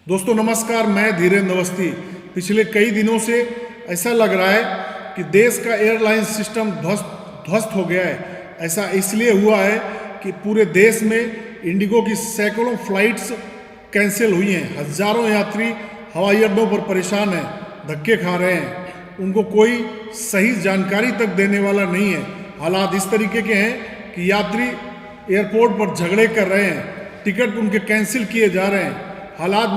दोस्तों नमस्कार, मैं धीरेन्द्र अवस्थी। पिछले कई दिनों से ऐसा लग रहा है कि देश का एयरलाइन सिस्टम ध्वस्त हो गया है। ऐसा इसलिए हुआ है कि पूरे देश में इंडिगो की सैकड़ों फ्लाइट्स कैंसिल हुई हैं। हजारों यात्री हवाई अड्डों पर परेशान हैं, धक्के खा रहे हैं। उनको कोई सही जानकारी तक देने वाला नहीं है। हालात इस तरीके के हैं कि यात्री एयरपोर्ट पर झगड़े कर रहे हैं, टिकट उनके कैंसिल किए जा रहे हैं। हालात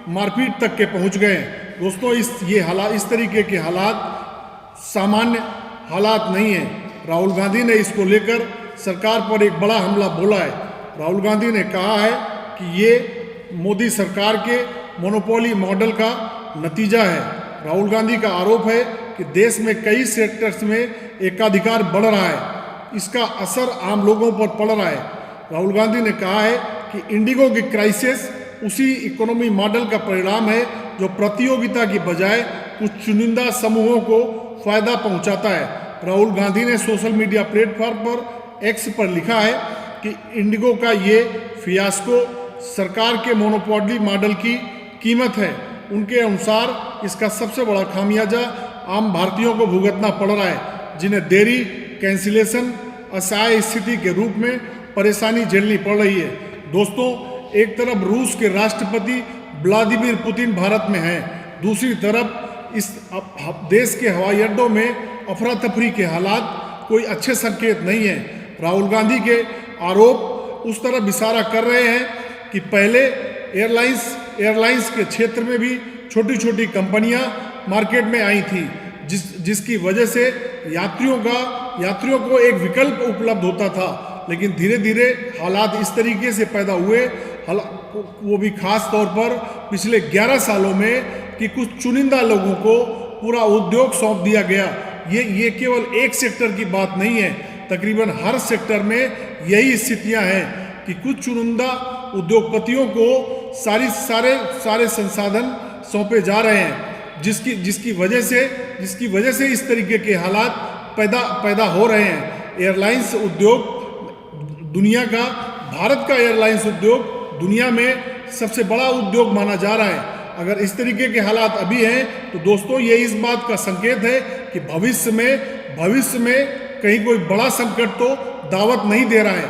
मारपीट तक के पहुंच गए हैं। दोस्तों इस तरीके के हालात सामान्य हालात नहीं हैं। राहुल गांधी ने इसको लेकर सरकार पर एक बड़ा हमला बोला है। राहुल गांधी ने कहा है कि ये मोदी सरकार के मोनोपोली मॉडल का नतीजा है। राहुल गांधी का आरोप है कि देश में कई सेक्टर्स में एकाधिकार बढ़ रहा है, इसका असर आम लोगों पर पड़ रहा है। राहुल गांधी ने कहा है कि इंडिगो की क्राइसिस उसी इकोनॉमी मॉडल का परिणाम है जो प्रतियोगिता की बजाय कुछ चुनिंदा समूहों को फायदा पहुंचाता है। राहुल गांधी ने सोशल मीडिया प्लेटफॉर्म पर एक्स पर लिखा है कि इंडिगो का ये फियास्को सरकार के मोनोपोली मॉडल की कीमत है। उनके अनुसार इसका सबसे बड़ा खामियाजा आम भारतीयों को भुगतना पड़ रहा है, जिन्हें देरी, कैंसिलेशन, असहाय स्थिति के रूप में परेशानी झेलनी पड़ रही है। दोस्तों, एक तरफ रूस के राष्ट्रपति व्लादिमीर पुतिन भारत में हैं, दूसरी तरफ इस देश के हवाई अड्डों में अफरा तफरी के हालात कोई अच्छे संकेत नहीं है। राहुल गांधी के आरोप उस तरफ इशारा कर रहे हैं कि पहले एयरलाइंस के क्षेत्र में भी छोटी छोटी कंपनियां मार्केट में आई थी, जिसकी वजह से यात्रियों को एक विकल्प उपलब्ध होता था। लेकिन धीरे धीरे हालात इस तरीके से पैदा हुए, वो भी खास तौर पर पिछले 11 सालों में, कि कुछ चुनिंदा लोगों को पूरा उद्योग सौंप दिया गया। ये केवल एक सेक्टर की बात नहीं है, तकरीबन हर सेक्टर में यही स्थितियां हैं कि कुछ चुनिंदा उद्योगपतियों को सारे संसाधन सौंपे जा रहे हैं, जिसकी वजह से इस तरीके के हालात पैदा हो रहे हैं। एयरलाइंस उद्योग भारत का एयरलाइंस उद्योग दुनिया में सबसे बड़ा उद्योग माना जा रहा है। अगर इस तरीके के हालात अभी हैं तो दोस्तों ये इस बात का संकेत है कि भविष्य में कहीं कोई बड़ा संकट तो दावत नहीं दे रहा है।